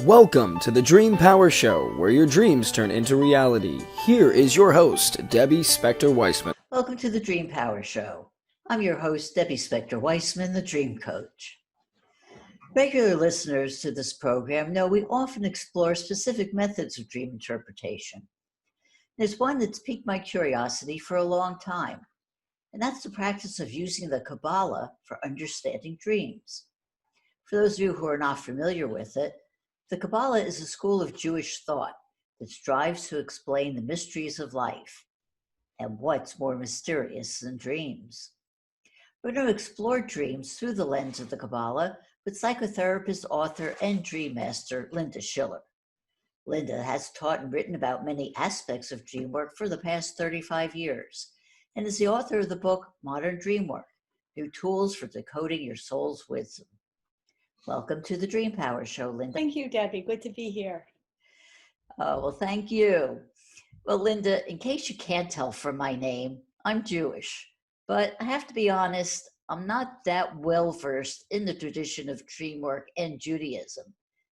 Welcome to the Dream Power Show, where your dreams turn into reality. Here is your host, Debbie Spector-Weissman. Welcome to the Dream Power Show. I'm your host, Debbie Spector-Weissman, the Dream Coach. Regular listeners to this program know we often explore specific methods of dream interpretation. There's one that's piqued my curiosity for a long time, and that's the practice of using the Kaballah for understanding dreams. For those of you who are not familiar with it, the Kaballah is a school of Jewish thought that strives to explain the mysteries of life. And what's more mysterious than dreams? We're going to explore dreams through the lens of the Kaballah with psychotherapist, author, and dream master Linda Schiller. Linda has taught and written about many aspects of dream work for the past 35 years and is the author of the book Modern Dream Work: New Tools for Decoding Your Soul's Wisdom. Welcome to the Dream Power Show, Linda. Thank you, Debbie. Good to be here. Well, thank you. Well, Linda, in case you can't tell from my name, I'm Jewish, but I have to be honest, I'm not that well versed in the tradition of dream work and Judaism.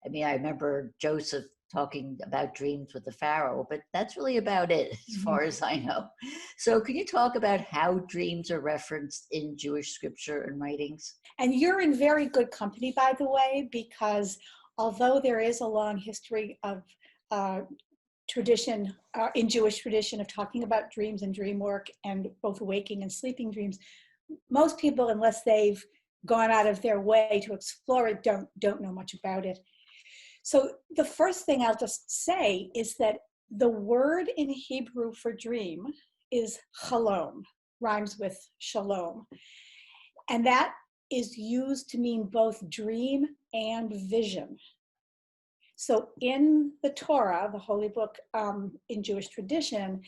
I mean, I remember Joseph talking about dreams with the Pharaoh, but that's really about it as far as I know. So can you talk about how dreams are referenced in Jewish scripture and writings? And you're in very good company, by the way, because although there is a long history of tradition, in Jewish tradition, of talking about dreams and dream work and both waking and sleeping dreams, most people, unless they've gone out of their way to explore it, don't know much about it. So the first thing I'll just say is that the word in Hebrew for dream is chalom, rhymes with shalom. And that is used to mean both dream and vision. So in the Torah, the holy book in Jewish tradition,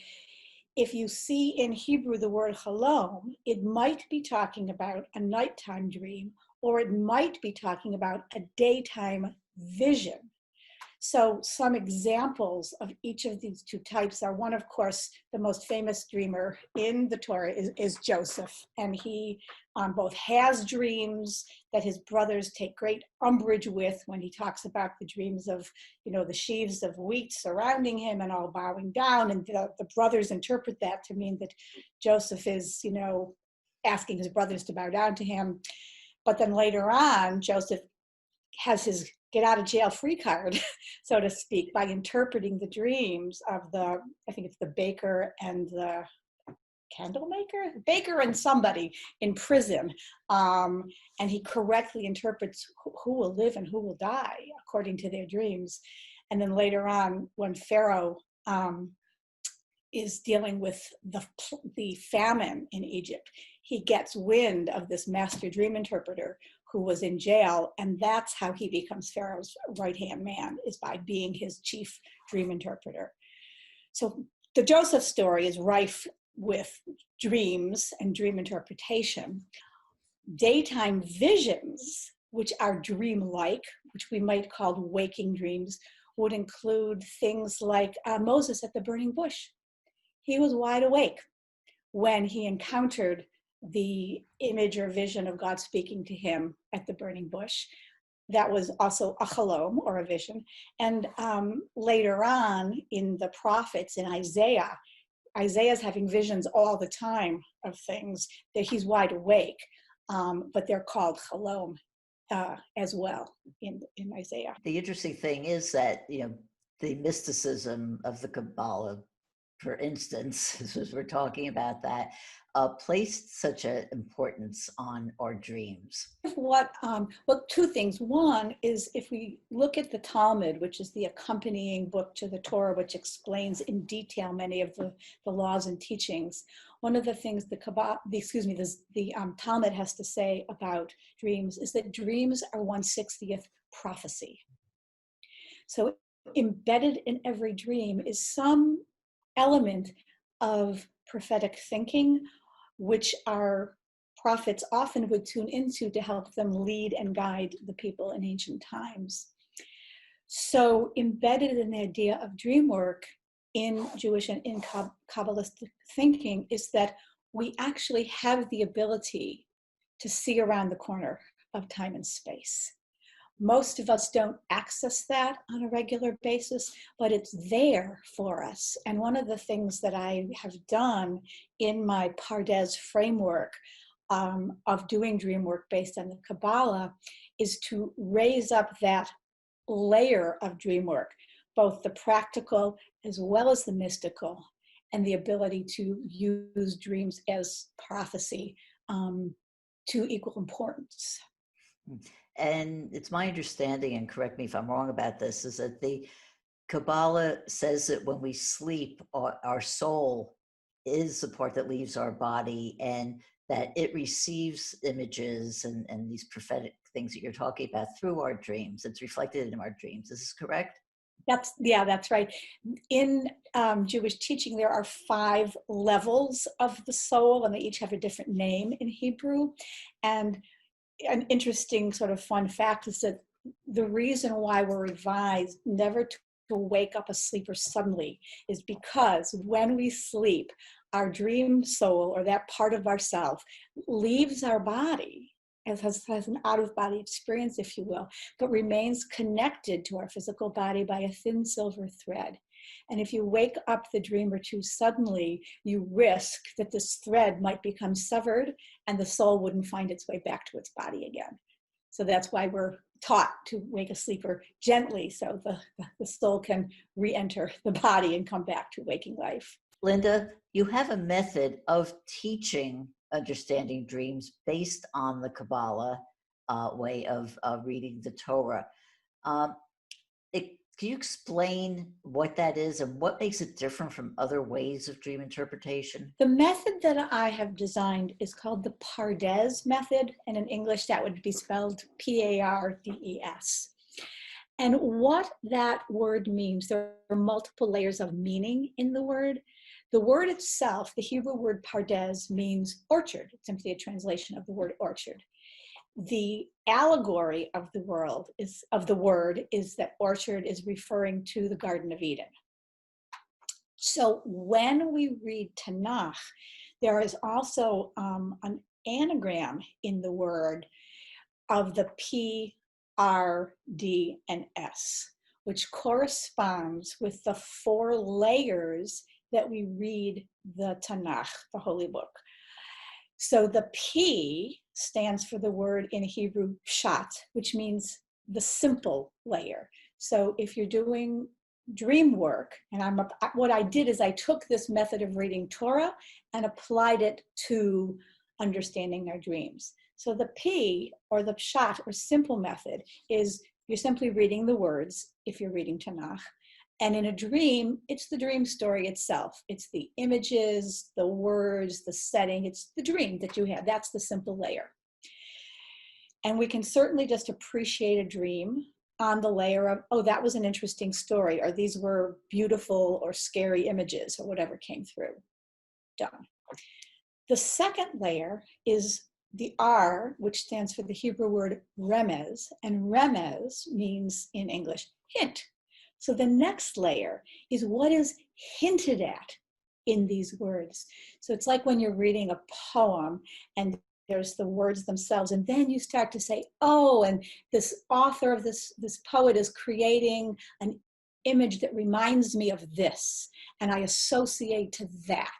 if you see in Hebrew the word chalom, it might be talking about a nighttime dream, or it might be talking about a daytime vision. So some examples of each of these two types are, one, of course, the most famous dreamer in the Torah is Joseph. And he both has dreams that his brothers take great umbrage with when he talks about the dreams of, the sheaves of wheat surrounding him and all bowing down. And the brothers interpret that to mean that Joseph is, asking his brothers to bow down to him. But then later on, Joseph has his get out of jail free card, so to speak, by interpreting the dreams of I think it's the baker and the candle maker, baker and somebody in prison. And he correctly interprets who will live and who will die according to their dreams. And then later on, when Pharaoh is dealing with the famine in Egypt, he gets wind of this master dream interpreter who was in jail, and that's how he becomes Pharaoh's right-hand man, is by being his chief dream interpreter. So the Joseph story is rife with dreams and dream interpretation. Daytime visions, which are dream-like, which we might call waking dreams, would include things like Moses at the burning bush. He was wide awake when he encountered the image or vision of God speaking to him at the burning bush. That was also a chalom, or a vision. And later on in the prophets, in Isaiah's having visions all the time of things that he's wide awake, but they're called chalom as well in Isaiah. The interesting thing is that, the mysticism of the Kaballah, for instance, as we're talking about that, placed such an importance on our dreams. Well, two things. One is, if we look at the Talmud, which is the accompanying book to the Torah, which explains in detail many of the laws and teachings, one of the things the Talmud has to say about dreams is that dreams are 1/60th prophecy. So embedded in every dream is some element of prophetic thinking, which our prophets often would tune into to help them lead and guide the people in ancient times. So embedded in the idea of dream work in Jewish and in Kabbalistic thinking is that we actually have the ability to see around the corner of time and space. Most of us don't access that on a regular basis, but it's there for us. And one of the things that I have done in my Pardes framework of doing dream work based on the Kaballah is to raise up that layer of dream work, both the practical as well as the mystical, and the ability to use dreams as prophecy to equal importance. And it's my understanding, and correct me if I'm wrong about this, is that the Kabbalah says that when we sleep, our soul is the part that leaves our body, and that it receives images and these prophetic things that you're talking about through our dreams. It's reflected in our dreams. Is this correct? That's right. In Jewish teaching, there are 5 levels of the soul, and they each have a different name in Hebrew. And an interesting sort of fun fact is that the reason why we're advised never to wake up a sleeper suddenly is because when we sleep, our dream soul, or that part of ourself, leaves our body, has an out-of-body experience, if you will, but remains connected to our physical body by a thin silver thread. And if you wake up the dreamer too suddenly, you risk that this thread might become severed and the soul wouldn't find its way back to its body again. So that's why we're taught to wake a sleeper gently so the soul can re-enter the body and come back to waking life. Linda, you have a method of teaching understanding dreams based on the Kabbalah way of reading the Torah. Can you explain what that is and what makes it different from other ways of dream interpretation? The method that I have designed is called the Pardes method, and in English that would be spelled P-A-R-D-E-S. And what that word means, there are multiple layers of meaning in the word. The word itself, the Hebrew word Pardes, means orchard. It's simply a translation of the word orchard. The allegory of the word is that orchard is referring to the Garden of Eden. So when we read Tanakh, there is also an anagram in the word of the P, R, D, and S, which corresponds with the 4 layers that we read the Tanakh, the Holy Book. So the P stands for the word in Hebrew pshat, which means the simple layer. So if you're doing dream work, and what I did is I took this method of reading Torah and applied it to understanding our dreams. So the P, or the pshat, or simple method, is you're simply reading the words if you're reading Tanakh. And in a dream, it's the dream story itself. It's the images, the words, the setting. It's the dream that you have. That's the simple layer. And we can certainly just appreciate a dream on the layer of, oh, that was an interesting story, or these were beautiful or scary images, or whatever came through. Done. The second layer is the R, which stands for the Hebrew word remez, and remez means in English hint. So the next layer is what is hinted at in these words. So it's like when you're reading a poem and there's the words themselves, and then you start to say, oh, and this author of this poet is creating an image that reminds me of this, and I associate to that.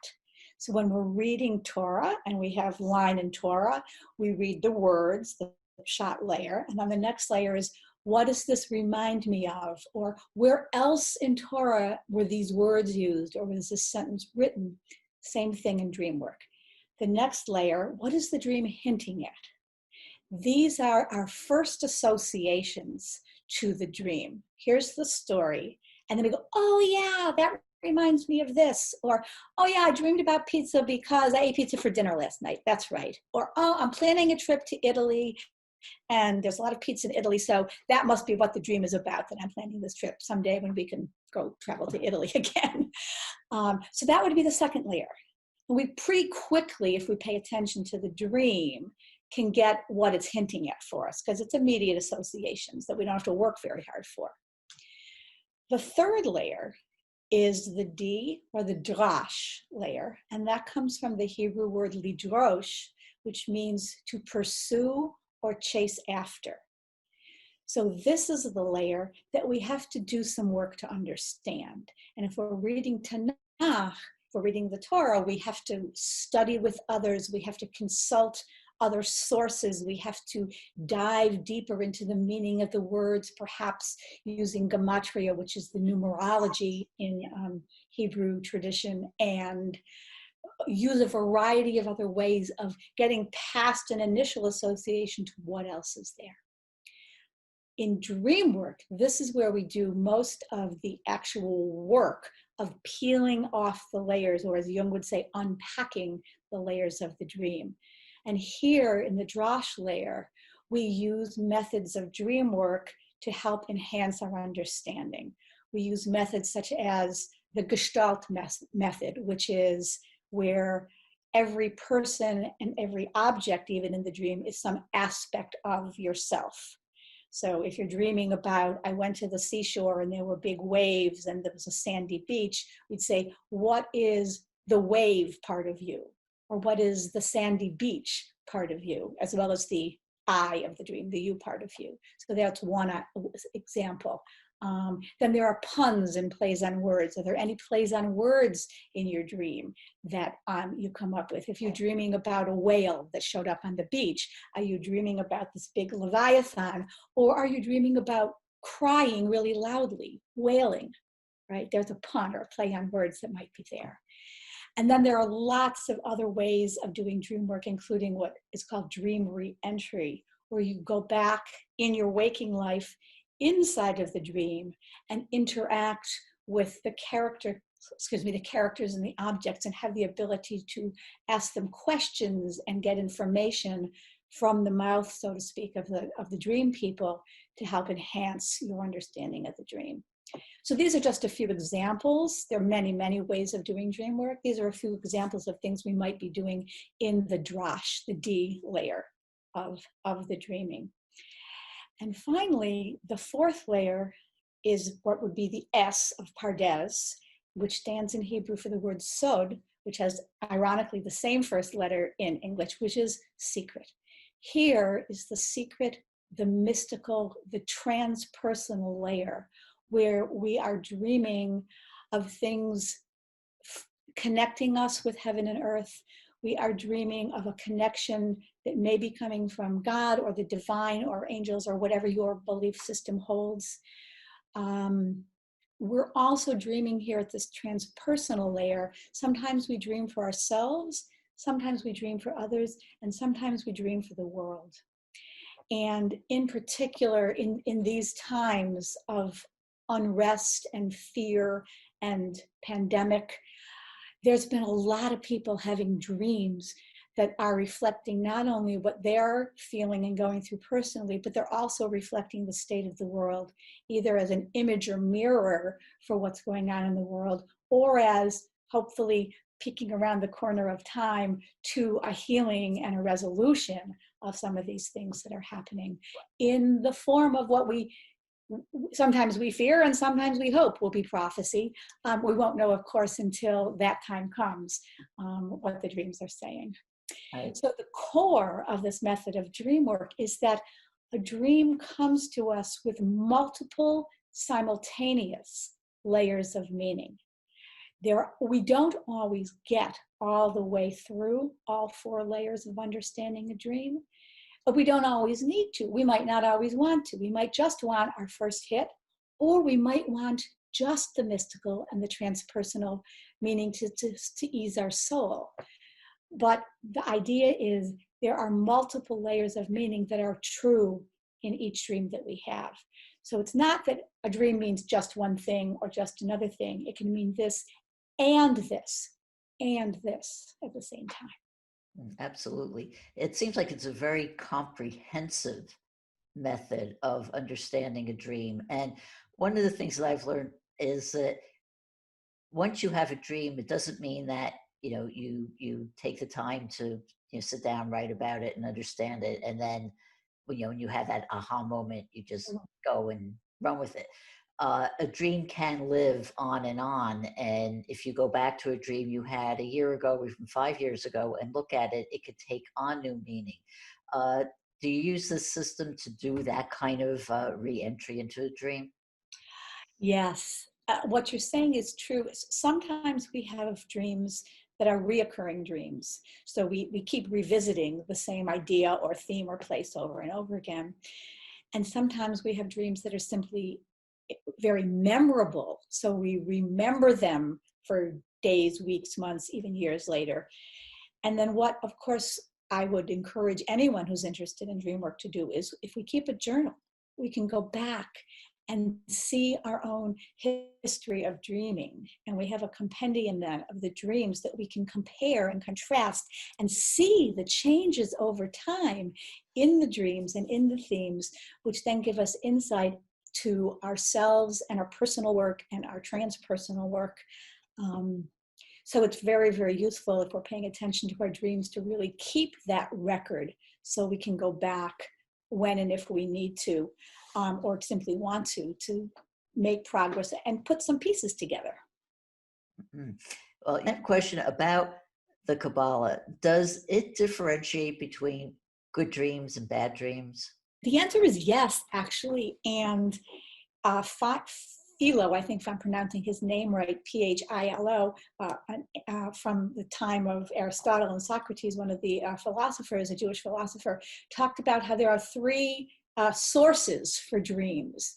So when we're reading Torah, and we have line in Torah, we read the words, the pshat layer, and then the next layer is, what does this remind me of? Or where else in Torah were these words used, or was this sentence written? Same thing in dream work. The next layer, what is the dream hinting at? These are our first associations to the dream. Here's the story. And then we go, oh yeah, that reminds me of this. Or, oh yeah, I dreamed about pizza because I ate pizza for dinner last night. That's right. Or, oh, I'm planning a trip to Italy and there's a lot of pizza in Italy, so that must be what the dream is about, that I'm planning this trip someday when we can go travel to Italy again. So that would be the second layer. And we pretty quickly, if we pay attention to the dream, can get what it's hinting at for us, because it's immediate associations that we don't have to work very hard for. The third layer is the D, or the drash layer, and that comes from the Hebrew word lidrosh, which means to pursue or chase after. So this is the layer that we have to do some work to understand. And if we're reading Tanakh, if we're reading the Torah, we have to study with others, we have to consult other sources, we have to dive deeper into the meaning of the words, perhaps using gematria, which is the numerology in Hebrew tradition, and use a variety of other ways of getting past an initial association to what else is there. In dream work, this is where we do most of the actual work of peeling off the layers, or as Jung would say, unpacking the layers of the dream. And here in the Drash layer, we use methods of dream work to help enhance our understanding. We use methods such as the Gestalt method, which is where every person and every object, even in the dream, is some aspect of yourself. So if you're dreaming about, I went to the seashore and there were big waves and there was a sandy beach, we'd say, what is the wave part of you? Or what is the sandy beach part of you, as well as the I of the dream, the you part of you. So that's one example. Then there are puns and plays on words. Are there any plays on words in your dream that you come up with? If you're dreaming about a whale that showed up on the beach, are you dreaming about this big leviathan? Or are you dreaming about crying really loudly, wailing, right? There's a pun or a play on words that might be there. And then there are lots of other ways of doing dream work, including what is called dream re-entry, where you go back in your waking life inside of the dream and interact with the characters and the objects, and have the ability to ask them questions and get information from the mouth, so to speak, of the dream people to help enhance your understanding of the dream. So these are just a few examples. There are many, many ways of doing dream work. These are a few examples of things we might be doing in the drash, the D layer of the dreaming. And finally, the fourth layer is what would be the S of Pardes, which stands in Hebrew for the word sod, which has ironically the same first letter in English, which is secret. Here is the secret, the mystical, the transpersonal layer, where we are dreaming of things connecting us with heaven and earth. We are dreaming of a connection that may be coming from God or the divine or angels or whatever your belief system holds. We're also dreaming here at this transpersonal layer. Sometimes we dream for ourselves, sometimes we dream for others, and sometimes we dream for the world. And in particular, in these times of unrest and fear and pandemic, there's been a lot of people having dreams that are reflecting not only what they're feeling and going through personally, but they're also reflecting the state of the world, either as an image or mirror for what's going on in the world, or as hopefully peeking around the corner of time to a healing and a resolution of some of these things that are happening in the form of what sometimes we fear and sometimes we hope will be prophecy. We won't know, of course, until that time comes, what the dreams are saying. Right. So the core of this method of dream work is that a dream comes to us with multiple simultaneous layers of meaning. We don't always get all the way through all four layers of understanding a dream, but we don't always need to. We might not always want to. We might just want our first hit, or we might want just the mystical and the transpersonal meaning to ease our soul. But the idea is there are multiple layers of meaning that are true in each dream that we have. So it's not that a dream means just one thing or just another thing. It can mean this and this and this at the same time. Absolutely. It seems like it's a very comprehensive method of understanding a dream. And one of the things that I've learned is that once you have a dream, it doesn't mean that, you take the time to, sit down, write about it and understand it. And then, when you have that aha moment, you just go and run with it. A dream can live on. And if you go back to a dream you had a year ago or even 5 years ago and look at it, it could take on new meaning. Do you use this system to do that kind of re-entry into a dream? Yes, what you're saying is true. Sometimes we have dreams that are reoccurring dreams. So we keep revisiting the same idea or theme or place over and over again. And sometimes we have dreams that are simply very memorable. So we remember them for days, weeks, months, even years later. And then what, of course, I would encourage anyone who's interested in dream work to do is if we keep a journal, we can go back and see our own history of dreaming. And we have a compendium then of the dreams that we can compare and contrast and see the changes over time in the dreams and in the themes, which then give us insight to ourselves and our personal work and our transpersonal work. So it's very, very useful if we're paying attention to our dreams to really keep that record so we can go back when and if we need to, or simply want to make progress and put some pieces together. Mm-hmm. Well, I have a question about the Kaballah. Does it differentiate between good dreams and bad dreams? The answer is yes, actually. And Philo, I think if I'm pronouncing his name right, Philo, from the time of Aristotle and Socrates, one of the philosophers, a Jewish philosopher, talked about how there are three sources for dreams.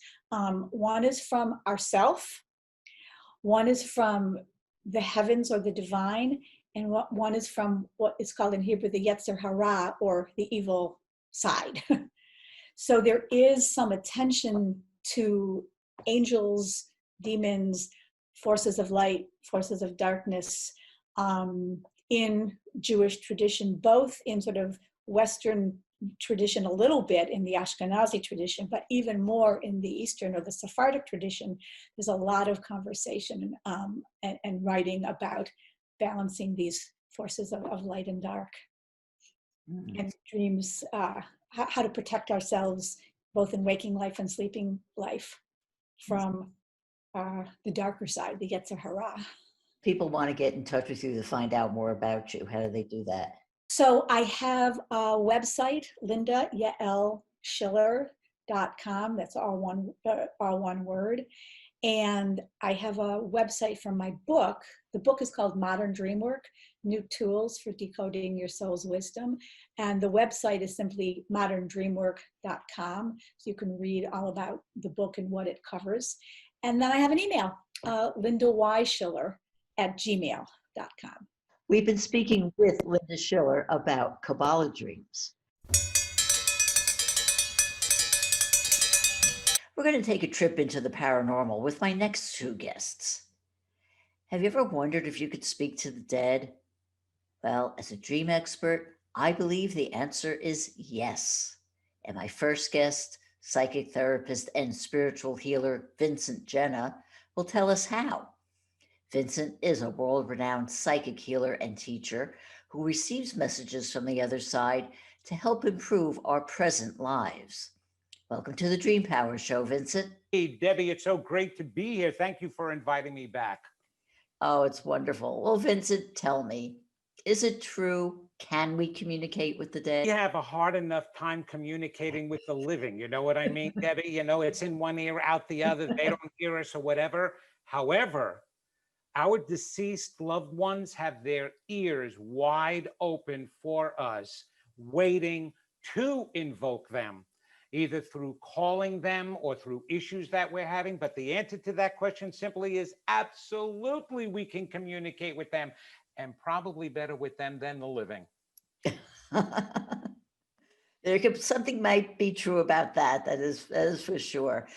One is from ourself, one is from the heavens or the divine, and one is from what is called in Hebrew the Yetzer Hara, or the evil side. So there is some attention to angels, demons, forces of light, forces of darkness in Jewish tradition, both in sort of Western tradition a little bit, in the Ashkenazi tradition, but even more in the Eastern or the Sephardic tradition. There's a lot of conversation and writing about balancing these forces of light and dark. And dreams, how to protect ourselves both in waking life and sleeping life from the darker side, the Yetzer Hara. People want to get in touch with you to find out more about you. How do they do that? So I have a website, lindayaelschiller.com. That's all one word. And I have a website from my book. The book is called Modern Dreamwork, New Tools for Decoding Your Soul's Wisdom. And the website is simply moderndreamwork.com. So you can read all about the book and what it covers. And then I have an email, lindaYschiller@gmail.com. We've been speaking with Linda Schiller about Kaballah dreams. We're going to take a trip into the paranormal with my next two guests. Have you ever wondered if you could speak to the dead? Well, as a dream expert, I believe the answer is yes. And my first guest, psychic therapist and spiritual healer Vincent Genna, will tell us how. Vincent is a world-renowned psychic healer and teacher who receives messages from the other side to help improve our present lives. Welcome to the Dream Power Show, Vincent. Hey, Debbie, it's so great to be here. Thank you for inviting me back. Oh, it's wonderful. Well, Vincent, tell me, is it true? Can we communicate with the dead? We have a hard enough time communicating with the living. You know what I mean, Debbie? You know, it's in one ear, out the other. They don't hear us or whatever. However, our deceased loved ones have their ears wide open for us, waiting to invoke them, either through calling them or through issues that we're having. But the answer to that question simply is absolutely we can communicate with them, and probably better with them than the living. Something might be true about that. That is for sure.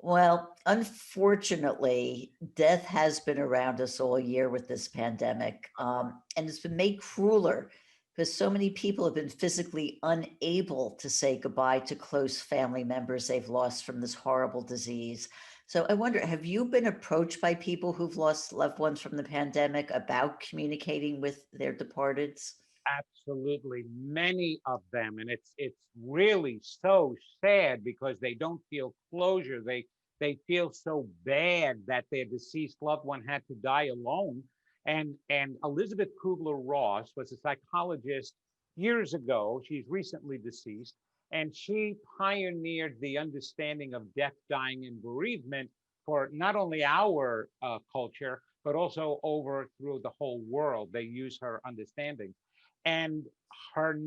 Well, unfortunately, death has been around us all year with this pandemic, and it's been made crueler because so many people have been physically unable to say goodbye to close family members they've lost from this horrible disease. So I wonder, have you been approached by people who've lost loved ones from the pandemic about communicating with their departeds? Absolutely, many of them, and it's really so sad because they don't feel closure. They feel so bad that their deceased loved one had to die alone. And Elizabeth Kubler-Ross was a psychologist years ago. She's recently deceased, And she pioneered the understanding of death, dying, and bereavement for not only our culture, but also over through the whole world. They use her understanding. And her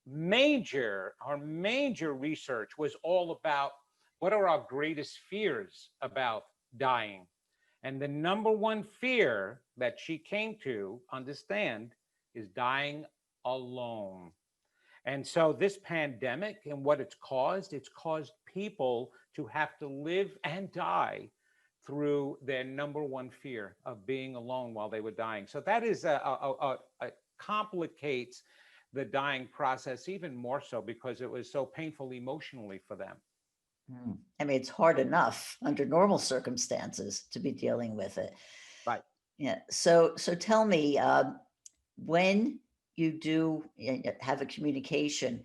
major research was all about what are our greatest fears about dying. And the number one fear that she came to understand is dying alone. And so this pandemic and what it's caused people to have to live and die through their number one fear of being alone while they were dying. So that is a complicates the dying process even more so because it was so painful emotionally for them. I mean, it's hard enough under normal circumstances to be dealing with it. Right. Yeah. So tell me, when you do have a communication,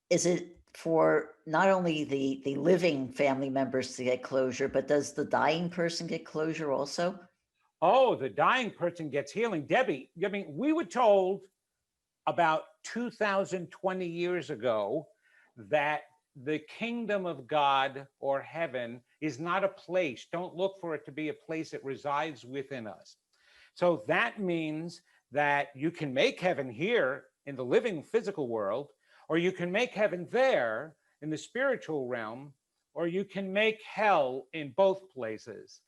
is it for not only the living family members to get closure, but does the dying person get closure also? Oh, the dying person gets healing. Debbie, I mean, we were told about 2020 years ago that the kingdom of God or heaven is not a place. Don't look for it to be a place. It resides within us. So that means that you can make heaven here in the living physical world, or you can make heaven there in the spiritual realm, or you can make hell in both places.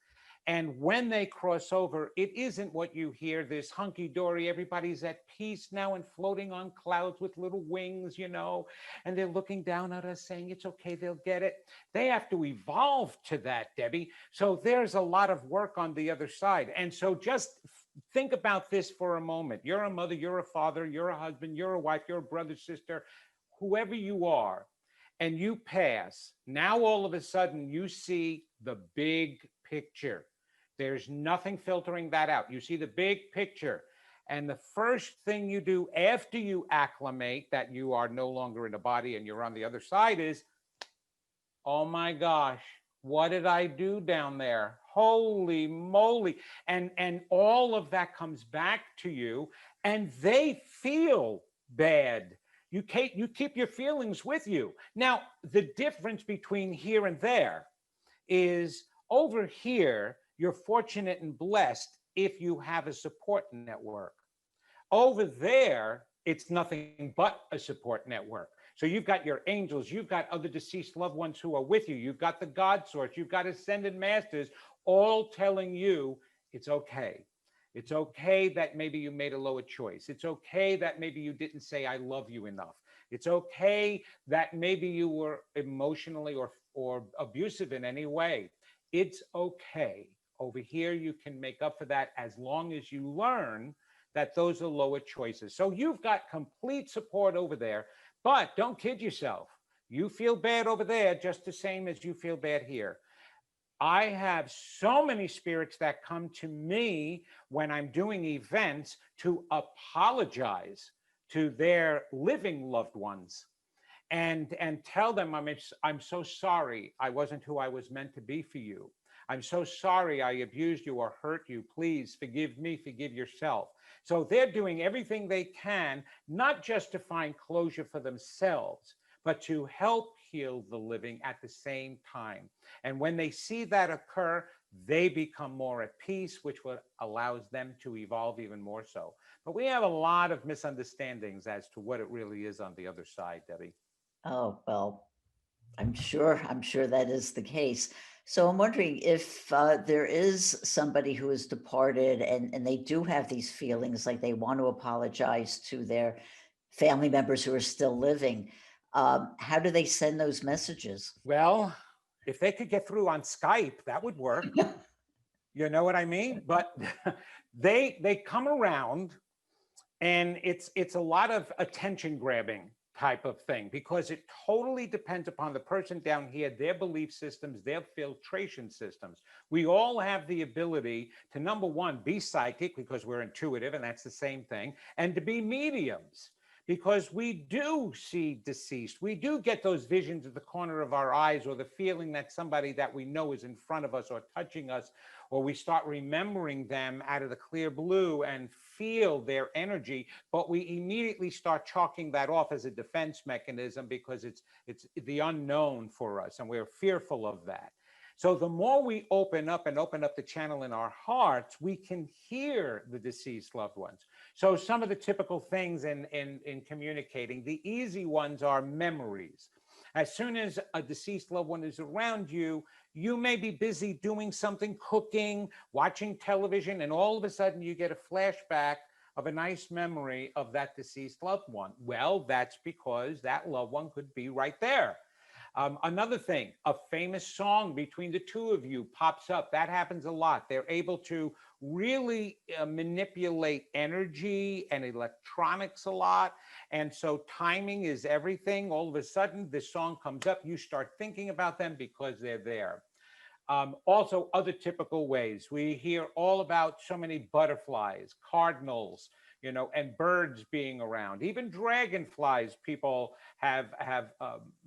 And when they cross over, it isn't what you hear, this hunky-dory, everybody's at peace now and floating on clouds with little wings, you know, and they're looking down at us saying, it's okay, they'll get it. They have to evolve to that, Debbie. So there's a lot of work on the other side. And so just think about this for a moment. You're a mother, you're a father, you're a husband, you're a wife, you're a brother, sister, whoever you are, and you pass. Now, all of a sudden, you see the big picture. There's nothing filtering that out. You see the big picture. And the first thing you do after you acclimate that you are no longer in a body and you're on the other side is, oh my gosh, what did I do down there? Holy moly. And all of that comes back to you and they feel bad. You keep your feelings with you. Now, the difference between here and there is over here, you're fortunate and blessed if you have a support network. Over there, it's nothing but a support network. So you've got your angels, you've got other deceased loved ones who are with you, you've got the God source, you've got ascended masters, all telling you it's okay. It's okay that maybe you made a lower choice. It's okay that maybe you didn't say I love you enough. It's okay that maybe you were emotionally or abusive in any way. It's okay. Over here, you can make up for that as long as you learn that those are lower choices. So you've got complete support over there, but don't kid yourself. You feel bad over there just the same as you feel bad here. I have so many spirits that come to me when I'm doing events to apologize to their living loved ones and tell them I'm so sorry I wasn't who I was meant to be for you. I'm so sorry I abused you or hurt you. Please forgive me, forgive yourself. So they're doing everything they can, not just to find closure for themselves, but to help heal the living at the same time. And when they see that occur, they become more at peace, which allows them to evolve even more so. But we have a lot of misunderstandings as to what it really is on the other side, Debbie. Oh, well, I'm sure that is the case. So I'm wondering if there is somebody who has departed and they do have these feelings like they want to apologize to their family members who are still living. How do they send those messages? Well, if they could get through on Skype, that would work. You know what I mean? But they come around and it's a lot of attention grabbing type of thing because it totally depends upon the person down here, their belief systems, their filtration systems. We all have the ability to, number one, be psychic because we're intuitive and that's the same thing, and to be mediums because we do see deceased. We do get those visions at the corner of our eyes or the feeling that somebody that we know is in front of us or touching us, or we start remembering them out of the clear blue and feel their energy, but we immediately start chalking that off as a defense mechanism because it's the unknown for us, and we're fearful of that. So the more we open up and open up the channel in our hearts, we can hear the deceased loved ones. So some of the typical things in communicating, the easy ones are memories. As soon as a deceased loved one is around you, you may be busy doing something, cooking, watching television, and all of a sudden you get a flashback of a nice memory of that deceased loved one. Well, that's because that loved one could be right there. Another thing, a famous song between the two of you pops up. That happens a lot. They're able to really manipulate energy and electronics a lot. And so timing is everything. All of a sudden, this song comes up. You start thinking about them because they're there. Also, other typical ways. We hear all about so many butterflies, cardinals, and birds being around. Even dragonflies, people have.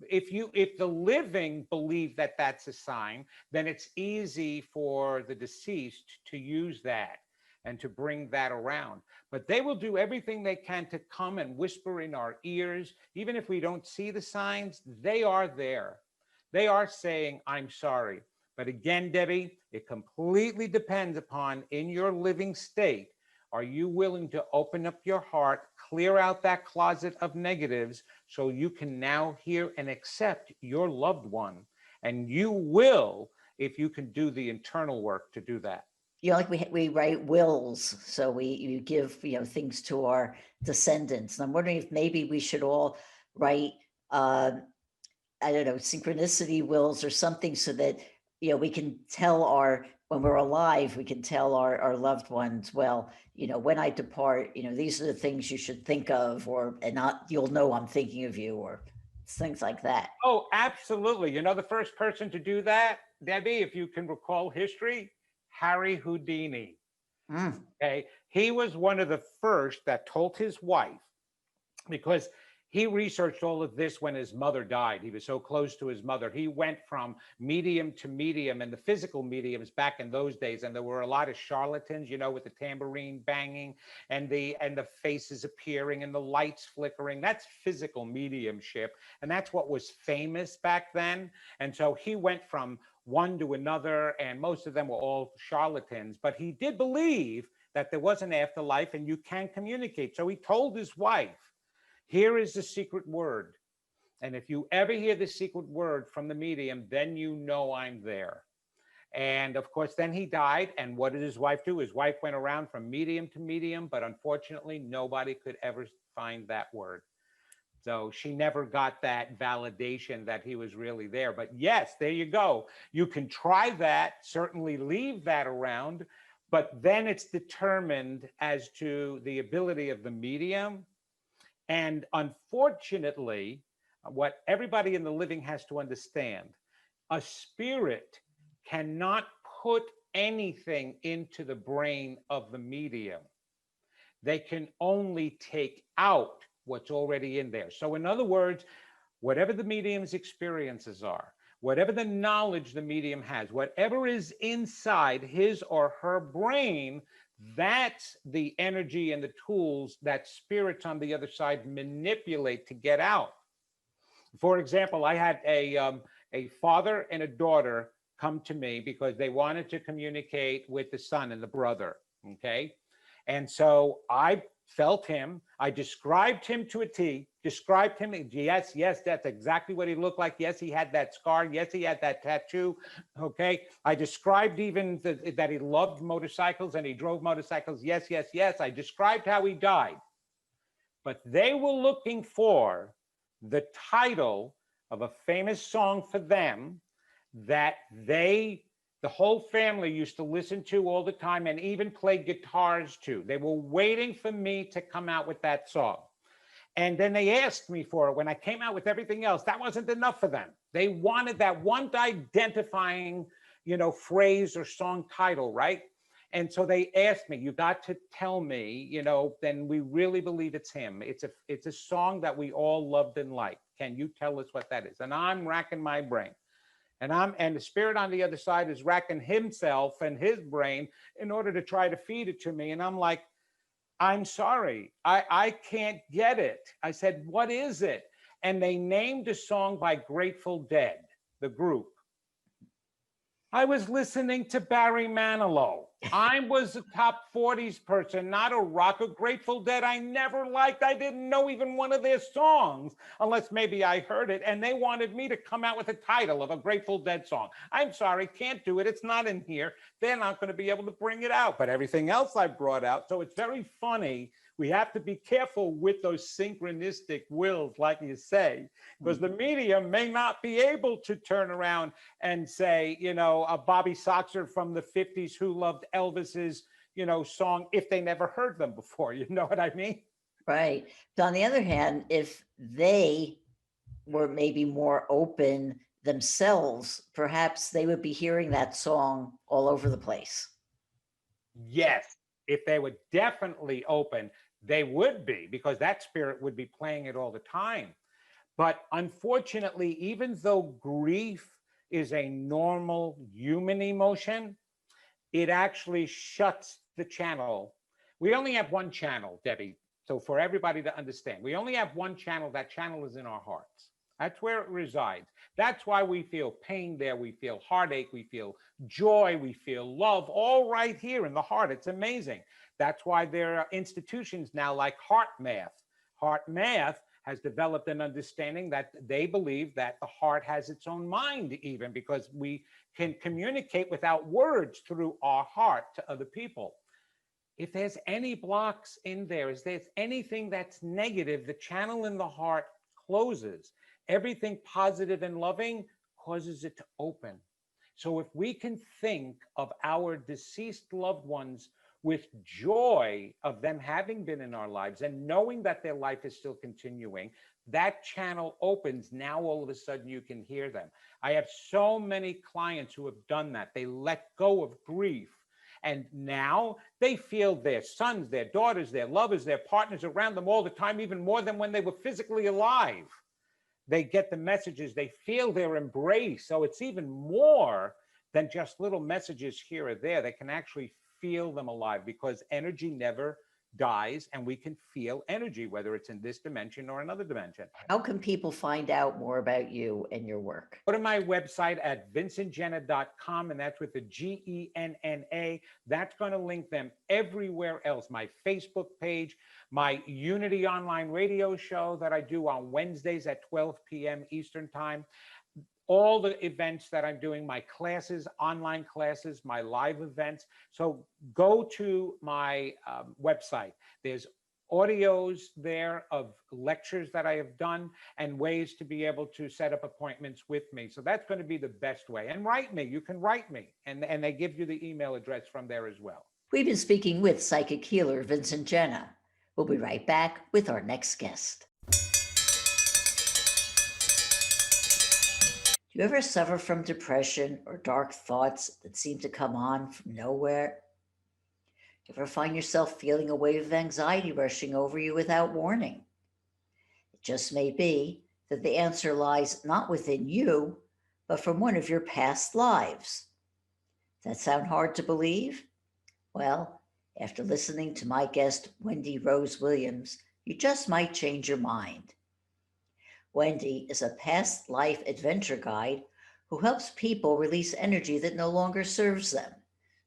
If the living believe that that's a sign, then it's easy for the deceased to use that and to bring that around. But they will do everything they can to come and whisper in our ears. Even if we don't see the signs, they are there. They are saying, I'm sorry. But again, Debbie, it completely depends upon, in your living state, are you willing to open up your heart, clear out that closet of negatives so you can now hear and accept your loved one? And you will, if you can do the internal work to do that. Like we write wills, so you give things to our descendants. And I'm wondering if maybe we should all write I don't know, synchronicity wills or something, so that we can tell when we're alive, we can tell our loved ones, well, when I depart, these are the things you should think of, you'll know I'm thinking of you, or things like that. Oh, absolutely. The first person to do that, Debbie, if you can recall history, Harry Houdini. Okay. He was one of the first that told his wife, because he researched all of this when his mother died. He was so close to his mother. He went from medium to medium, and the physical mediums back in those days, and there were a lot of charlatans, with the tambourine banging and the faces appearing and the lights flickering. That's physical mediumship, and that's what was famous back then. And so he went from one to another, and most of them were all charlatans, but he did believe that there was an afterlife and you can communicate. So he told his wife, here is the secret word. And if you ever hear the secret word from the medium, then you know I'm there. And of course, then he died. And what did his wife do? His wife went around from medium to medium, but unfortunately, nobody could ever find that word. So she never got that validation that he was really there. But yes, there you go. You can try that, certainly leave that around, but then it's determined as to the ability of the medium. And unfortunately, what everybody in the living has to understand, a spirit cannot put anything into the brain of the medium. They can only take out what's already in there. So in other words, whatever the medium's experiences are, whatever the knowledge the medium has, whatever is inside his or her brain, that's the energy and the tools that spirits on the other side manipulate to get out. For example, I had a father and a daughter come to me because they wanted to communicate with the son and the brother, okay? And so I felt him. I described him to a T, described him. Yes, that's exactly what he looked like. Yes, he had that scar. Yes, he had that tattoo. Okay. I described even that he loved motorcycles and he drove motorcycles. Yes. I described how he died. But they were looking for the title of a famous song for them that the whole family used to listen to all the time and even play guitars to. They were waiting for me to come out with that song. And then they asked me for it. When I came out with everything else, that wasn't enough for them. They wanted that one identifying, phrase or song title, right? And so they asked me, you got to tell me, then we really believe it's him. It's a song that we all loved and liked. Can you tell us what that is? And I'm racking my brain. And the spirit on the other side is racking himself and his brain in order to try to feed it to me. And I'm like, I'm sorry, I can't get it. I said, what is it? And they named a song by Grateful Dead, the group. I was listening to Barry Manilow. I was a top 40s person, not a rocker. Grateful Dead, I never liked. I didn't know even one of their songs, unless maybe I heard it. And they wanted me to come out with a title of a Grateful Dead song. I'm sorry, can't do it. It's not in here. They're not going to be able to bring it out. But everything else I brought out. So it's very funny. We have to be careful with those synchronistic wills, like you say, because the media may not be able to turn around and say, a Bobby Soxer from the 50s who loved Elvis's, song if they never heard them before. You know what I mean? Right. But on the other hand, if they were maybe more open themselves, perhaps they would be hearing that song all over the place. Yes. If they were definitely open, they would be, because that spirit would be playing it all the time. But unfortunately, even though grief is a normal human emotion, it actually shuts the channel. We only have one channel, Debbie. So for everybody to understand, we only have one channel. That channel is in our hearts. That's where it resides. That's why we feel pain there. We feel heartache. We feel joy. We feel love, all right here in the heart. It's amazing. That's why there are institutions now like Heart Math. Heart Math has developed an understanding that they believe that the heart has its own mind, even because we can communicate without words through our heart to other people. If there's any blocks in there, if there's anything that's negative, the channel in the heart closes. Everything positive and loving causes it to open. So if we can think of our deceased loved ones with joy of them having been in our lives and knowing that their life is still continuing, that channel opens. Now all of a sudden you can hear them. I have so many clients who have done that. They let go of grief, and now they feel their sons, their daughters, their lovers, their partners around them all the time, even more than when they were physically alive. They get the messages, they feel their embrace. So it's even more than just little messages here or there. They can actually feel them alive, because energy never dies, and we can feel energy, whether it's in this dimension or another dimension. How can people find out more about you and your work? Go to my website at vincentgenna.com, and that's with the Genna. That's going to link them everywhere else. My Facebook page, my Unity online radio show that I do on Wednesdays at 12 p.m. Eastern time, all the events that I'm doing, my classes, online classes, my live events. So go to my website. There's audios there of lectures that I have done and ways to be able to set up appointments with me. So that's going to be the best way. And write me. You can write me. And they give you the email address from there as well. We've been speaking with psychic healer Vincent Genna. We'll be right back with our next guest. Do you ever suffer from depression or dark thoughts that seem to come on from nowhere? Do you ever find yourself feeling a wave of anxiety rushing over you without warning? It just may be that the answer lies not within you, but from one of your past lives. Does that sound hard to believe? Well, after listening to my guest, Wendy Rose Williams, you just might change your mind. Wendy is a past life adventure guide who helps people release energy that no longer serves them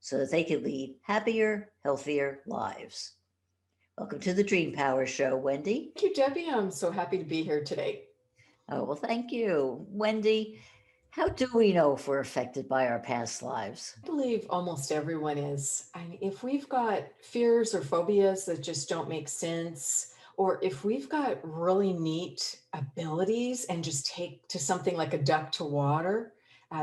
so that they can lead happier, healthier lives. Welcome to the Dream Power Show, Wendy. Thank you, Debbie. I'm so happy to be here today. Oh, well, thank you. Wendy, how do we know if we're affected by our past lives? I believe almost everyone is. I mean, if we've got fears or phobias that just don't make sense, or if we've got really neat abilities and just take to something like a duck to water,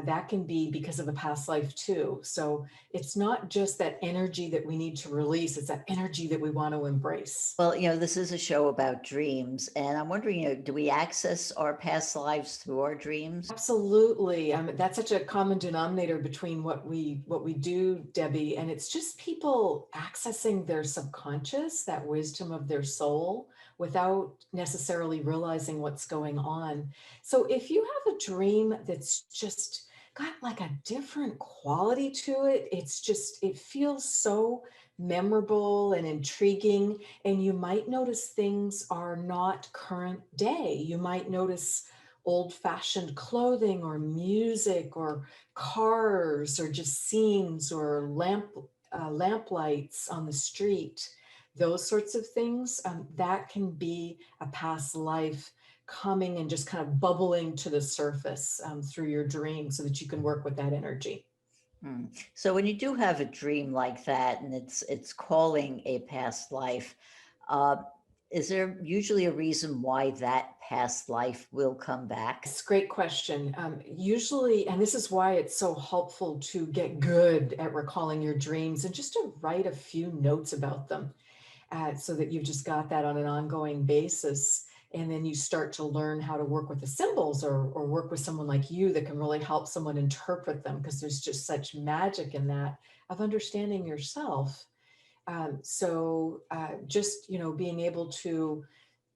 that can be because of a past life too. So it's not just that energy that we need to release, it's that energy that we want to embrace. Well, this is a show about dreams, and I'm wondering, do we access our past lives through our dreams? Absolutely. That's such a common denominator between what we do, Debbie, and it's just people accessing their subconscious, that wisdom of their soul, without necessarily realizing what's going on. So if you have a dream that's just got like a different quality to it. It's just, it feels so memorable and intriguing. And you might notice things are not current day. You might notice old-fashioned clothing or music or cars or just scenes or lamp lights on the street. Those sorts of things, that can be a past life coming and just kind of bubbling to the surface through your dream so that you can work with that energy. So when you do have a dream like that and it's calling a past life, uh, is there usually a reason why that past life will come back? It's a great question. Usually, and this is why it's so helpful to get good at recalling your dreams and just to write a few notes about them, so that you've just got that on an ongoing basis. And then you start to learn how to work with the symbols, or work with someone like you that can really help someone interpret them, because there's just such magic in that of understanding yourself. Just, being able to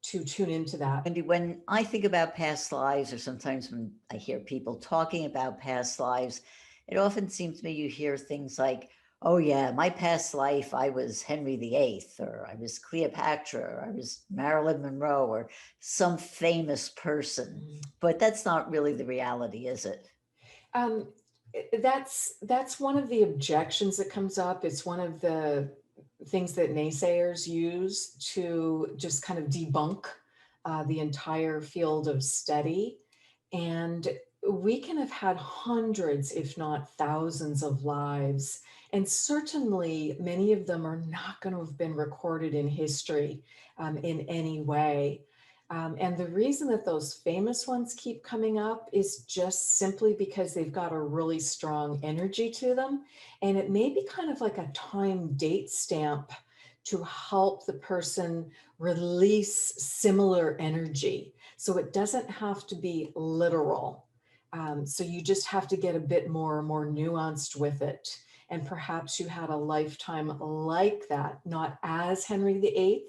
tune into that. Wendy, when I think about past lives, or sometimes when I hear people talking about past lives, it often seems to me you hear things like, oh yeah, my past life, I was Henry VIII, or I was Cleopatra, or I was Marilyn Monroe, or some famous person. But that's not really the reality, is it? Um, that's one of the objections that comes up. It's one of the things that naysayers use to just kind of debunk the entire field of study. And we can have had hundreds, if not thousands, of lives. And certainly many of them are not going to have been recorded in history in any way. And the reason that those famous ones keep coming up is just simply because they've got a really strong energy to them. And it may be kind of like a time date stamp to help the person release similar energy. So it doesn't have to be literal. So you just have to get a bit more nuanced with it. And perhaps you had a lifetime like that, not as Henry VIII,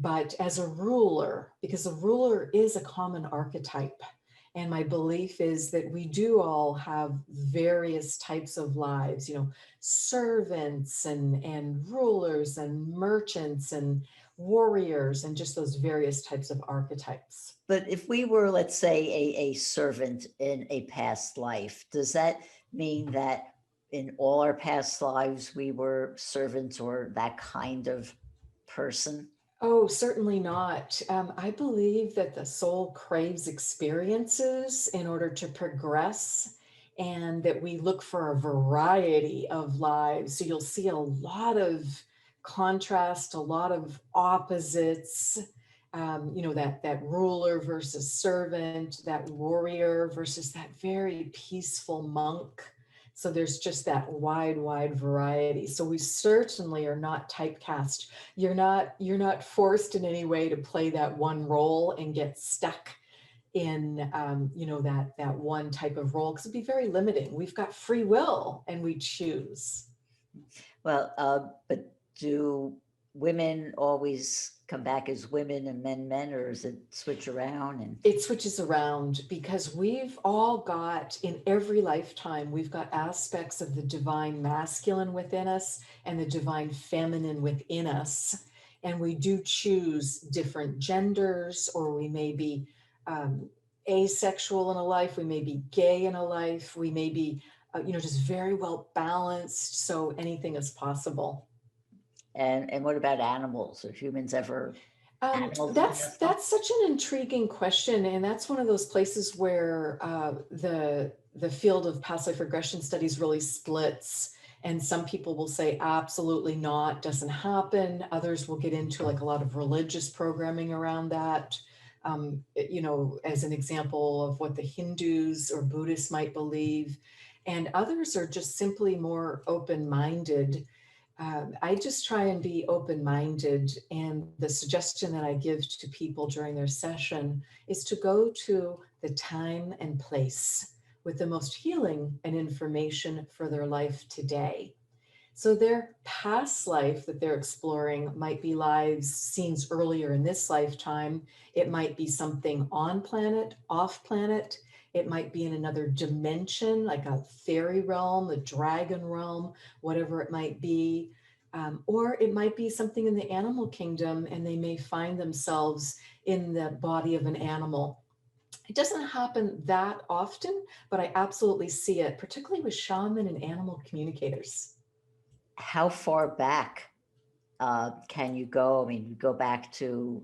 but as a ruler, because a ruler is a common archetype. And my belief is that we do all have various types of lives, servants and rulers and merchants and warriors, and just those various types of archetypes. But if we were, let's say, a servant in a past life, does that mean that in all our past lives we were servants or that kind of person? Oh, certainly not. I believe that the soul craves experiences in order to progress, and that we look for a variety of lives. So you'll see a lot of contrast, a lot of opposites. That ruler versus servant, that warrior versus that very peaceful monk. So there's just that wide variety. So we certainly are not typecast. You're not forced in any way to play that one role and get stuck in that one type of role, because it'd be very limiting. We've got free will and we choose. Well, but do women always come back as women and men, or does it switch around? And it switches around, because we've all got, in every lifetime, we've got aspects of the divine masculine within us and the divine feminine within us. And we do choose different genders, or we may be asexual in a life, we may be gay in a life, we may be, just very well balanced. So anything is possible. and what about animals? Are humans ever animals? That's such an intriguing question, and that's one of those places where the field of past life regression studies really splits. And some people will say absolutely not, doesn't happen. Others will get into like a lot of religious programming around that. As an example of what the Hindus or Buddhists might believe, and others are just simply more open-minded. I just try and be open-minded, and the suggestion that I give to people during their session is to go to the time and place with the most healing and information for their life today. So their past life that they're exploring might be lives, scenes earlier in this lifetime. It might be something on planet, off planet. It might be in another dimension, like a fairy realm, a dragon realm, whatever it might be. Or it might be something in the animal kingdom, and they may find themselves in the body of an animal. It doesn't happen that often, but I absolutely see it, particularly with shaman and animal communicators. How far back can you go? I mean, you go back to,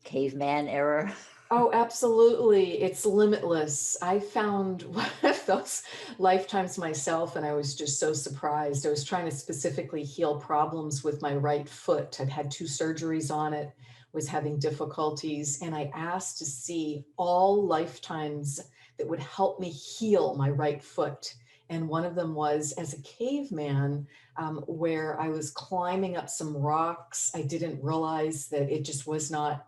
caveman era. Oh, absolutely. It's limitless. I found one of those lifetimes myself, and I was just so surprised. I was trying to specifically heal problems with my right foot. I'd had 2 surgeries on it, was having difficulties, and I asked to see all lifetimes that would help me heal my right foot. And one of them was as a caveman, where I was climbing up some rocks. I didn't realize that it just was not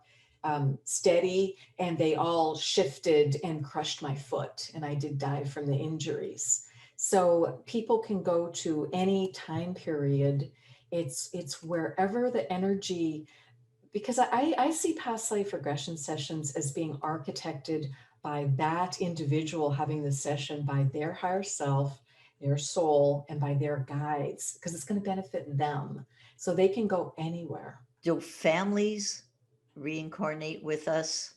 steady, and they all shifted and crushed my foot, and I did die from the injuries. So people can go to any time period. It's wherever the energy, because I see past life regression sessions as being architected by that individual having the session by their higher self, their soul, and by their guides, because it's going to benefit them. So they can go anywhere. Do families reincarnate with us?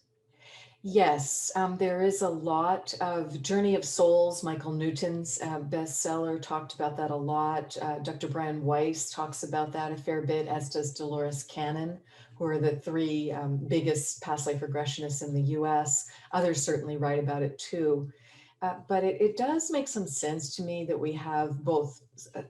Yes, there is a lot of Journey of Souls. Michael Newton's bestseller talked about that a lot. Dr. Brian Weiss talks about that a fair bit, as does Dolores Cannon, who are the 3 biggest past life regressionists in the US. Others certainly write about it too. But it does make some sense to me that we have both,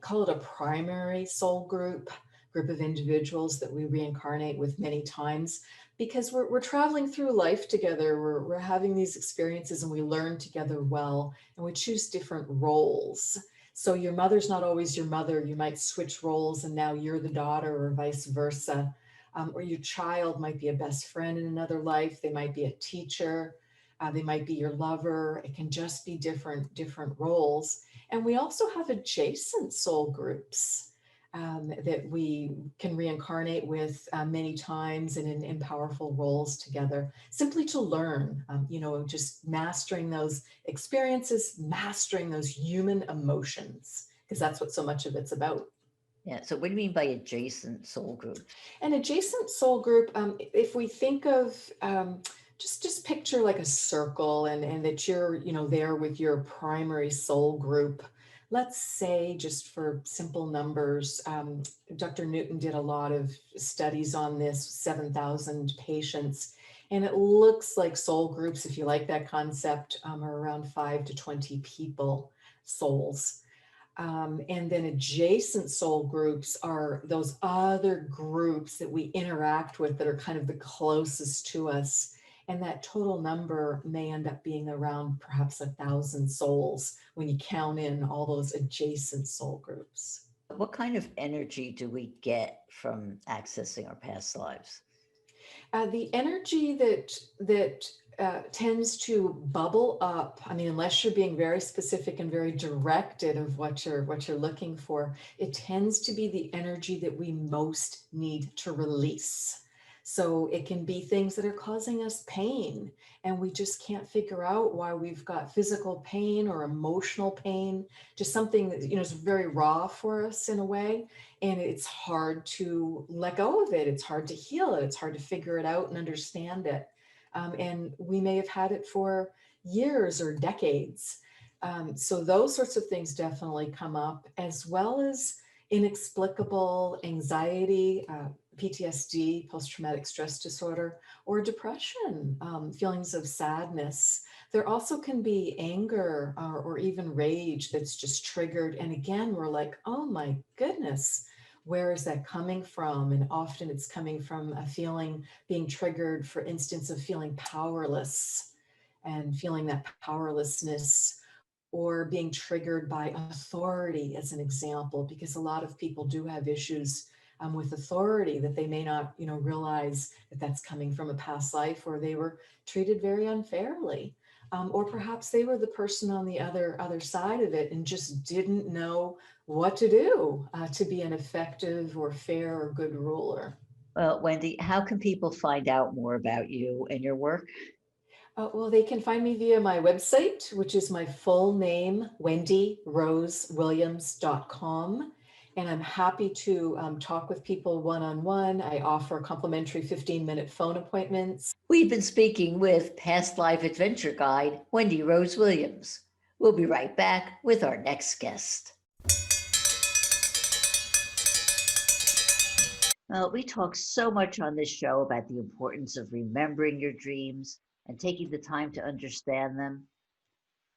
call it a primary soul group of individuals that we reincarnate with many times, because we're traveling through life together. We're having these experiences, and we learn together well, and we choose different roles. So your mother's not always your mother. You might switch roles, and now you're the daughter, or vice versa. Or your child might be a best friend in another life. They might be a teacher. They might be your lover. It can just be different roles. And we also have adjacent soul groups that we can reincarnate with many times, and in powerful roles together, simply to learn, just mastering those experiences, mastering those human emotions, because that's what so much of it's about. Yeah. So what do you mean by adjacent soul groups? An adjacent soul group, if we think of, just picture like a circle, and that you're, there with your primary soul group. Let's say, just for simple numbers, Dr. Newton did a lot of studies on this, 7,000 patients, and it looks like soul groups, if you like that concept, are around 5 to 20 people, souls. And then adjacent soul groups are those other groups that we interact with that are kind of the closest to us. And that total number may end up being around perhaps 1,000 souls when you count in all those adjacent soul groups. What kind of energy do we get from accessing our past lives? The energy that tends to bubble up, I mean, unless you're being very specific and very directed of what you're looking for, it tends to be the energy that we most need to release. So it can be things that are causing us pain, and we just can't figure out why we've got physical pain or emotional pain, just something that, is very raw for us in a way. And it's hard to let go of it. It's hard to heal it. It's hard to figure it out and understand it. And we may have had it for years or decades. So those sorts of things definitely come up, as well as inexplicable anxiety, PTSD, post-traumatic stress disorder, or depression, feelings of sadness. There also can be anger or even rage that's just triggered. And again, we're like, oh my goodness, where is that coming from? And often it's coming from a feeling being triggered, for instance, of feeling powerless and feeling that powerlessness, or being triggered by authority, as an example, because a lot of people do have issues with authority that they may not, realize that that's coming from a past life, or they were treated very unfairly, or perhaps they were the person on the other side of it and just didn't know what to do to be an effective or fair or good ruler. Well, Wendy, how can people find out more about you and your work? Well, they can find me via my website, which is my full name, wendyrosewilliams.com. And I'm happy to talk with people one-on-one. I offer complimentary 15-minute phone appointments. We've been speaking with past life adventure guide Wendy Rose Williams. We'll be right back with our next guest. Well, we talk so much on this show about the importance of remembering your dreams and taking the time to understand them.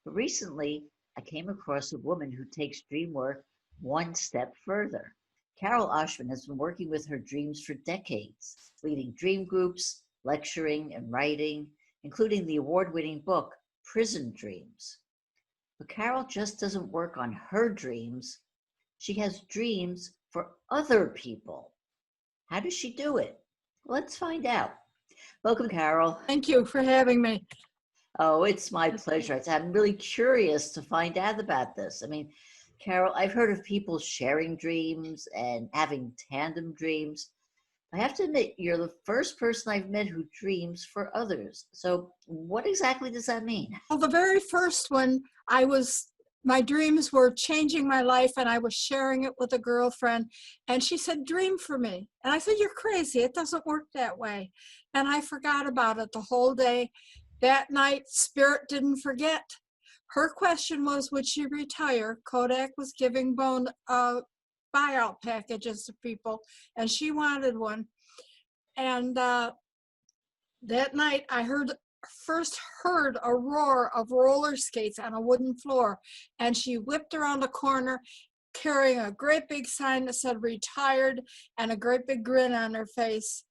But recently, I came across a woman who takes dream work one step further. Carol Oschmann has been working with her dreams for decades, leading dream groups, lecturing, and writing, including the award-winning book, Prison Dreams. But Carol just doesn't work on her dreams. She has dreams for other people. How does she do it? Let's find out. Welcome, Carol. Thank you for having me. Oh, it's my pleasure. I'm really curious to find out about this. I mean, Carol, I've heard of people sharing dreams and having tandem dreams. I have to admit, you're the first person I've met who dreams for others. So what exactly does that mean? Well, the very first one, my dreams were changing my life, and I was sharing it with a girlfriend, and she said, dream for me. And I said, you're crazy. It doesn't work that way. And I forgot about it the whole day. That night, Spirit didn't forget. Her question was, would she retire? Kodak was giving buyout packages to people, and she wanted one. And that night, I first heard a roar of roller skates on a wooden floor, and she whipped around the corner carrying a great big sign that said retired and a great big grin on her face.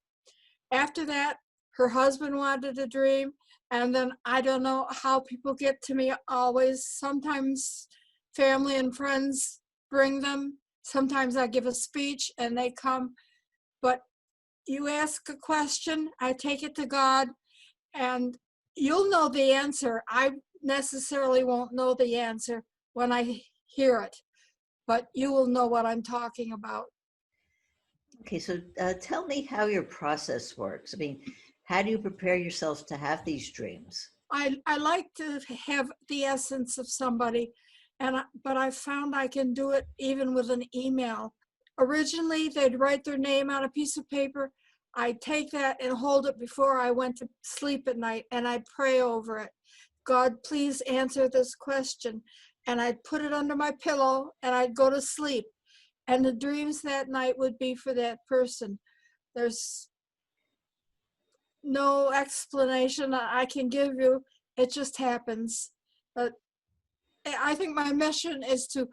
After that, her husband wanted a dream, and then I don't know how people get to me always. Sometimes family and friends bring them. Sometimes I give a speech and they come. But you ask a question, I take it to God, and you'll know the answer. I necessarily won't know the answer when I hear it, but you will know what I'm talking about. Okay, so tell me how your process works. I mean, how do you prepare yourself to have these dreams? I like to have the essence of somebody, but I found I can do it even with an email. Originally, they'd write their name on a piece of paper. I'd take that and hold it before I went to sleep at night, and I'd pray over it. God, please answer this question. And I'd put it under my pillow, and I'd go to sleep. And the dreams that night would be for that person. There's no explanation I can give you. It just happens. But I think my mission is to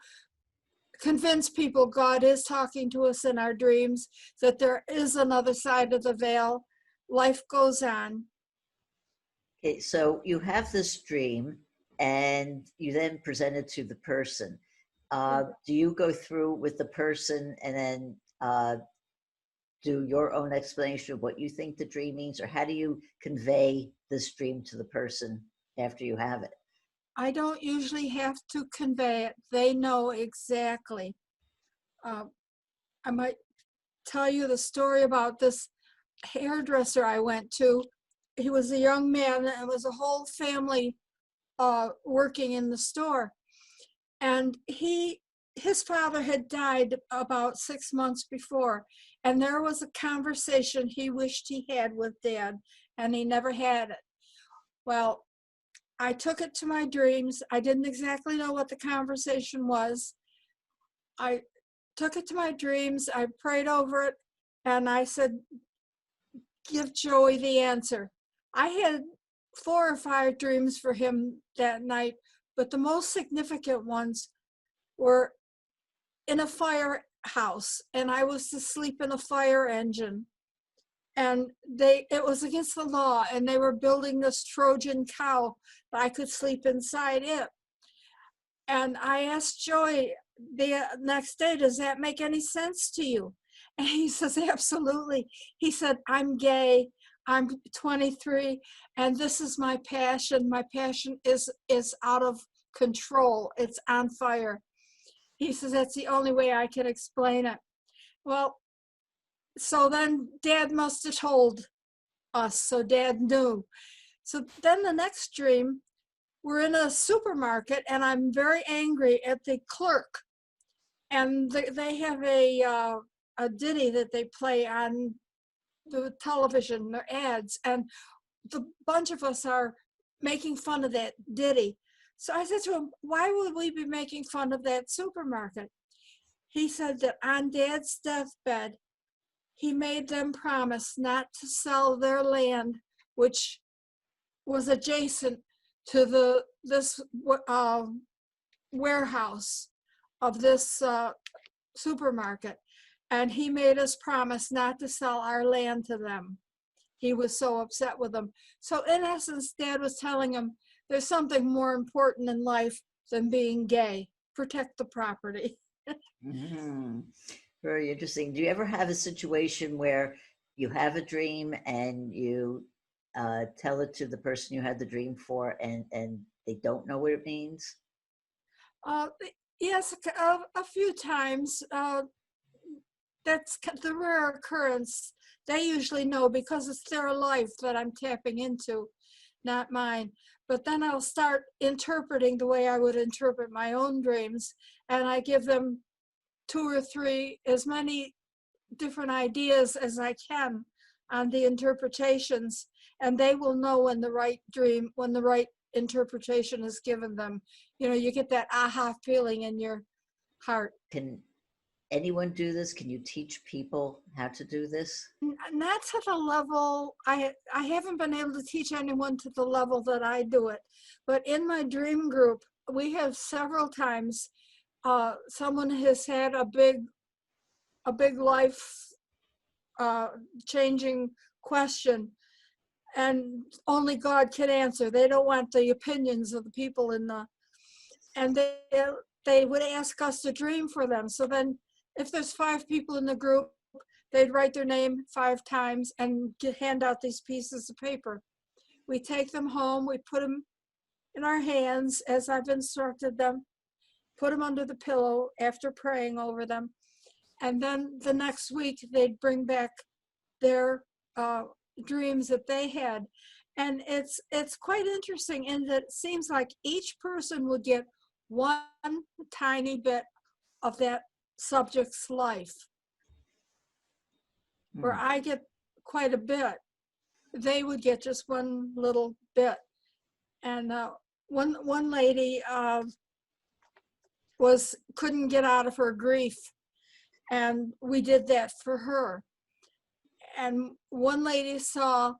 convince people God is talking to us in our dreams, that there is another side of the veil. Life goes on. Okay, so you have this dream and you then present it to the person. Do you go through with the person and then do your own explanation of what you think the dream means, or how do you convey this dream to the person after you have it? I don't usually have to convey it. They know exactly. I might tell you the story about this hairdresser I went to. He was a young man, and it was a whole family working in the store. And his father had died about 6 months before, and there was a conversation he wished he had with Dad, and he never had it. Well, I took it to my dreams. I didn't exactly know what the conversation was. I took it to my dreams. I prayed over it, and I said, give Joey the answer. I had 4 or 5 dreams for him that night, but the most significant ones were in a firehouse, and I was to sleep in a fire engine. And it was against the law, and they were building this Trojan cow that I could sleep inside it. And I asked Joey the next day, does that make any sense to you? And he says, absolutely. He said, I'm gay, I'm 23, and this is my passion. My passion is out of control. It's on fire. He says, that's the only way I can explain it. Well, so then Dad must have told us, so Dad knew. So then the next dream, we're in a supermarket and I'm very angry at the clerk. And they have a ditty that they play on the television, their ads, and the bunch of us are making fun of that ditty. So I said to him, why would we be making fun of that supermarket? He said that on Dad's deathbed, he made them promise not to sell their land, which was adjacent to this warehouse of this supermarket. And he made us promise not to sell our land to them. He was so upset with them. So in essence, Dad was telling him there's something more important in life than being gay. Protect the property. Mhm. Very interesting. Do you ever have a situation where you have a dream and you tell it to the person you had the dream for, and they don't know what it means? Yes, a few times. That's the rare occurrence. They usually know because it's their life that I'm tapping into, not mine. But then I'll start interpreting the way I would interpret my own dreams, and I give them 2 or 3, as many different ideas as I can on the interpretations, and they will know when the right dream, when the right interpretation is given them. You know, you get that aha feeling in your heart. Can anyone do this? Can you teach people how to do this? Not to the level, I haven't been able to teach anyone to the level that I do it, but in my dream group, we have several times someone has had a big life changing question, and only God can answer. They don't want the opinions of the people and they would ask us to dream for them. So then if there's 5 people in the group, they'd write their name 5 times and hand out these pieces of paper. We take them home, we put them in our hands as I've instructed them, put them under the pillow after praying over them. And then the next week they'd bring back their dreams that they had. And it's quite interesting in that it seems like each person would get one tiny bit of that subject's life, where I get quite a bit. They would get just one little bit. And one lady couldn't get out of her grief, and we did that for her. And one lady saw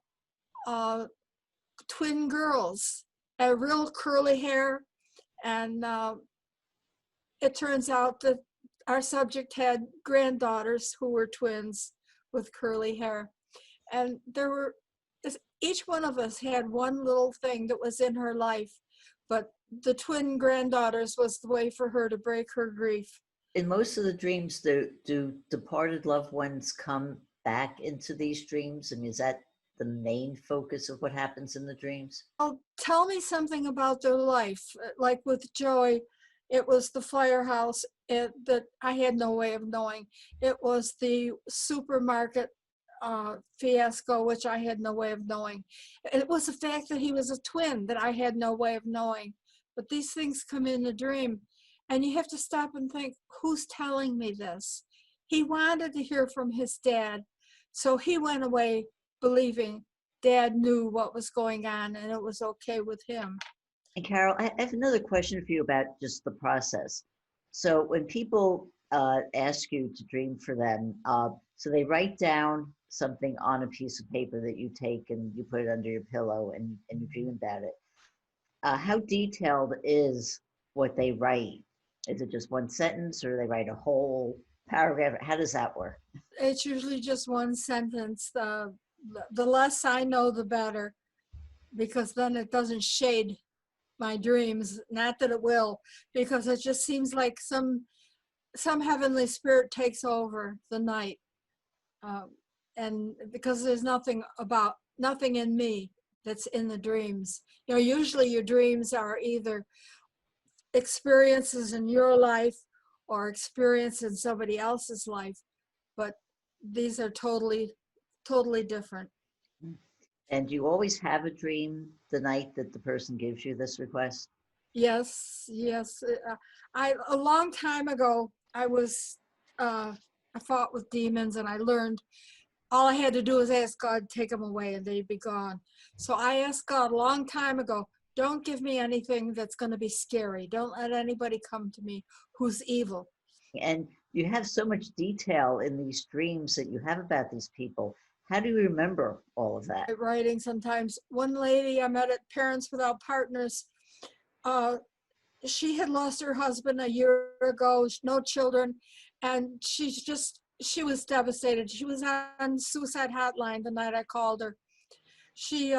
twin girls, real curly hair, and it turns out that our subject had granddaughters who were twins with curly hair. And each one of us had one little thing that was in her life, but the twin granddaughters was the way for her to break her grief. In most of the dreams, do departed loved ones come back into these dreams? I mean, is that the main focus of what happens in the dreams? Well, tell me something about their life. Like with Joy, it was the firehouse that I had no way of knowing. It was the supermarket fiasco, which I had no way of knowing. It was the fact that he was a twin that I had no way of knowing. But these things come in a dream, and you have to stop and think, who's telling me this? He wanted to hear from his dad, so he went away believing Dad knew what was going on and it was okay with him. And Carol, I have another question for you about just the process. So when people ask you to dream for them, so they write down something on a piece of paper that you take and you put it under your pillow and you dream about it. How detailed is what they write? Is it just one sentence, or do they write a whole paragraph? How does that work? It's usually just one sentence. The less I know, the better, because then it doesn't shade my dreams. Not that it will, because it just seems like some heavenly spirit takes over the night, and because there's nothing in me that's in the dreams. You know, usually your dreams are either experiences in your life or experience in somebody else's life, but these are totally different. And you always have a dream the night that the person gives you this request? Yes, yes. A long time ago, I fought with demons, and I learned all I had to do was ask God to take them away and they'd be gone. So I asked God a long time ago, don't give me anything that's going to be scary. Don't let anybody come to me who's evil. And you have so much detail in these dreams that you have about these people. How do you remember all of that? Writing sometimes. One lady I met at Parents Without Partners, she had lost her husband a year ago, no children, and she was devastated. She was on suicide hotline the night I called her. She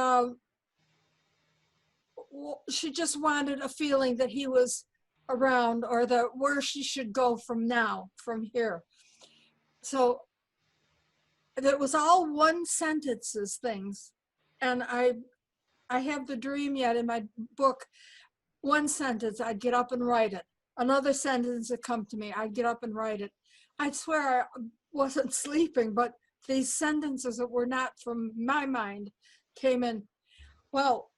just wanted a feeling that he was around, or that where she should go from here. So it was all one sentences things. And I have the dream yet in my book. One sentence, I'd get up and write it. Another sentence would come to me, I'd get up and write it. I'd swear I wasn't sleeping, but these sentences that were not from my mind came in. Well,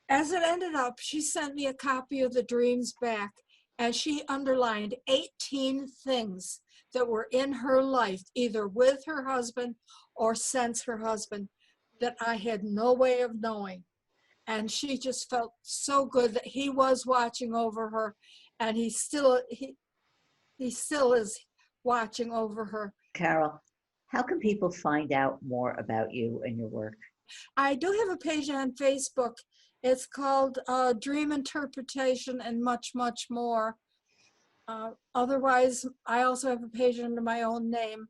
as it ended up, she sent me a copy of the dreams back, and she underlined 18 things that were in her life, either with her husband or since her husband, that I had no way of knowing. And she just felt so good that he was watching over her, and he still is watching over her. Carol, how can people find out more about you and your work? I do have a page on Facebook. It's called Dream Interpretation and Much, Much More. Otherwise, I also have a page under my own name.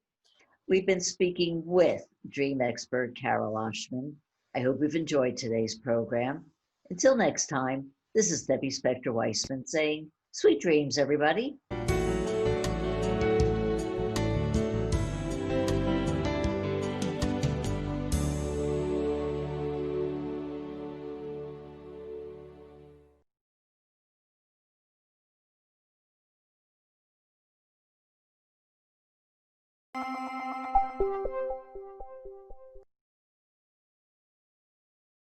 We've been speaking with dream expert Carol Oschmann. I hope you've enjoyed today's program. Until next time, this is Debbie Spector Weissman saying, sweet dreams, everybody.